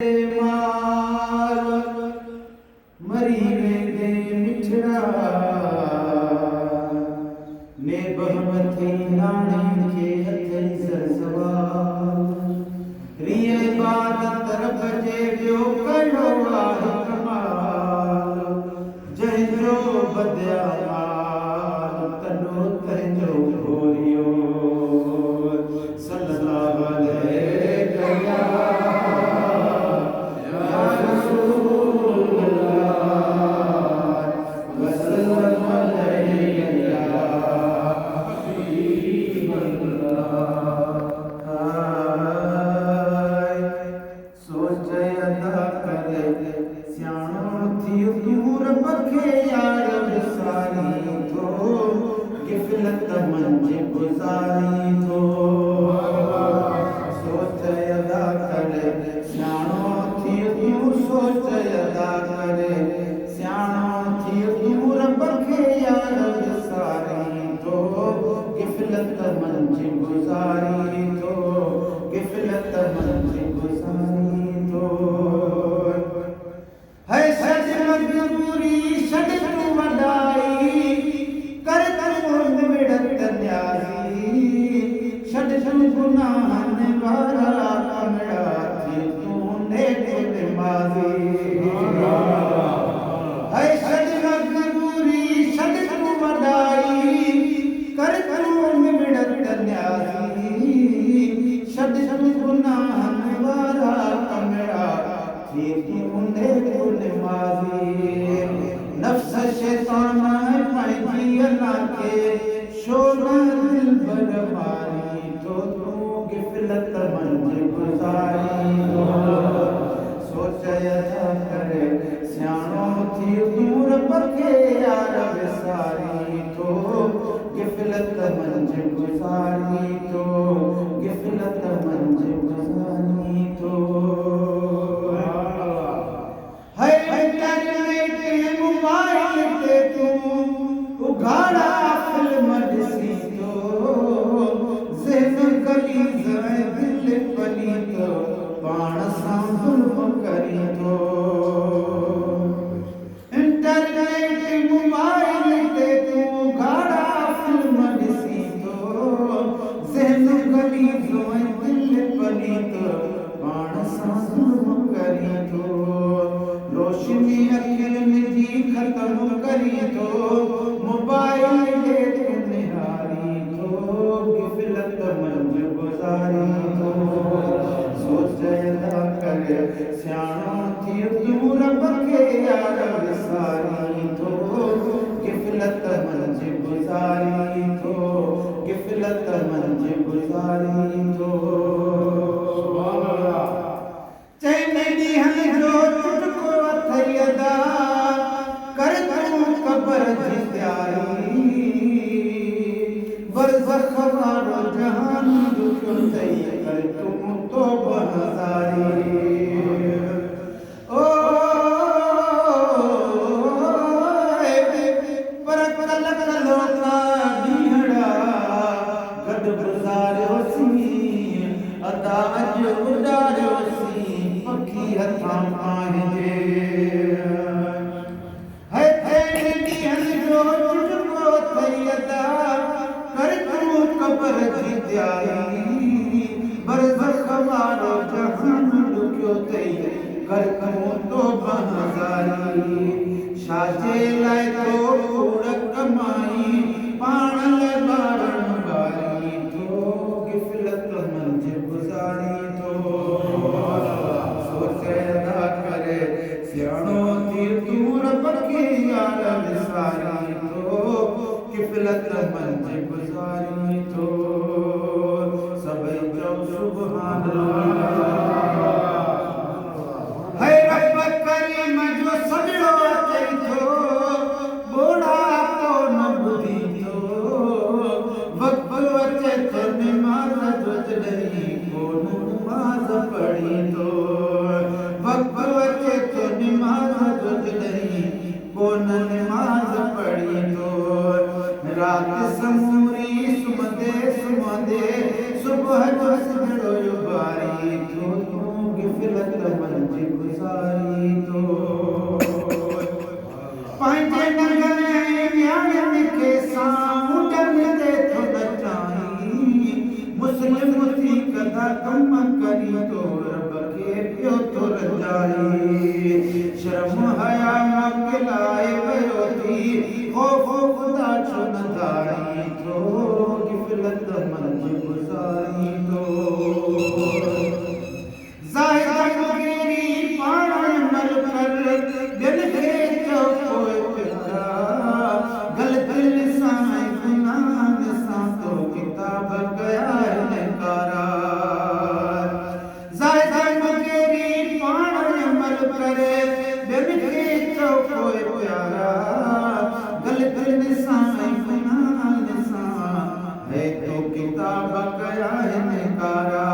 मार मरी वेंदे मिठड़ा ने बहमती नाणी के हथई सरसवार रिए बात तरफ जे बियो कड़ो आहे कमाल जंहिंजो बदिया माल तनो तंहिंजो घोरियो सल्लल्लाहु अलैहि गुजारी थो सोच अदा करे सियाणो थी तूं सोच अदा करे सियाणो थी तूं रब खे यार विसारी थो गिफ़लत मंझि गुज़ारी थो गिफ़लत मंझि गुज़ारी थो है सज मजबूरी छॾ तूं वॾाई कर मुंड विड़त न्यारी छॾ गुनाहनि वारा कमड़ा थी तूं नेठि निमाज़ी है सज मजबूरी छॾ तूं वॾाई कर मुंड विड़त न्यारी छॾ गुनाहनि वारा कमड़ा थी तूं नेठि निमाज़ी नफ्स शैतान पंहिंजी अना खे शोर दिल भर मारी तो तूं गिफ़लत मंझि गुज़ारी थो सोच अदा करे सियाणो थी तूं रब खे यार विसारी थो गिफ़लत मंझि गुज़ारी थो गिफ़लत मंझि गुज़ारी थो उघाड़ा फिल्म ॾिसी थो ज़हन गलीज़ ऐं दिलि पलीत पाण सां ज़ुल्म करी थो इंटरनेट मोबाइल ते तूं उघाड़ा फिल्म ॾिसी थो ज़हन गलीज़ ऐं दिलि पलीत पाण सां ज़ुल्म करी थो रोशनी अखियुनि जी ख़त्म करी थो मोबाइल खे तूं निहारी थो गिफ़लत मंझि गुज़ारी थो सोच अदा करे सियाणो थी तूं रब खे यार विसारी थो गिफ़लत मंझि गुज़ारी थो गिफ़लत मंझि गुज़ारी थो चइनि ॾींहंनि जो चुटको अथई अदा कर तूं क़बर जी तयारी बरज़ख वारो जहान ॾुखियो अथई कर तूं तौबा हज़ारी ओ पर कल कलोका ॾींहड़ा गॾु गुज़ारियोसीं अदा अॼु उॾारियोसीं पखी हथां पंहिंजे क़बर जी तयारी बरज़ख वारो जहान ॾुखियो अथई कर तूं तौबा हज़ारी छाजे लाइ तो कूड़ कमाई पाण लाइ ॿारनि ॿारी थो गिफ़लत मंझि गुज़ारी थो सोच अदा करे सियाणो थी तूं रब खे यार विसारी थो गिफ़लत मंझि गुज़ारी थो सभई चओ सुभान अल्लाह है रब करीम जो सॼणो अचई थो ॿोढ़ापो न ॿुधी थो वक़्तु अचे थो निमाज़ जो जॾहिं कोन नमाज़ पढ़ी थो वक़्तु अचे थो निमाज़ जो जॾहिं कोन नमाज़ पढ़ी थो रात समूरी गुज़ारी तो पंहिंजे नगर न्याणियुनि खे सामुंडनि ते थो नचाई मुस्लिम थी कदा कम करी तो रब खे पियो थो रजाई शर्म हया मकिलाए वियो थी ख़ौफ़ ख़ुदा छो न धारी थो ग़फ़लत मंझि गुज़ारी तो ज़ाहिर मुगेरी पाण अमल कर ॿियनि खे चओ पोइ प्यारा ग़लति लिसान ऐं गुनाहनि सां तो किताब कया इनकारा ज़ाहिर मुगेरी पाण अमल कर ॿियनि खे चओ पोइ प्यारा ग़लति लिसान ऐं गुनाहनि सां है तो किताब कया इनकारा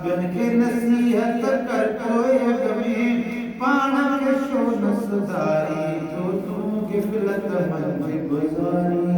ॿियनि खे नसीहत कर पोइ अॻ में पाण खे छो न सुधारी तो तूं ग़फ़लत मंझि गुज़ारी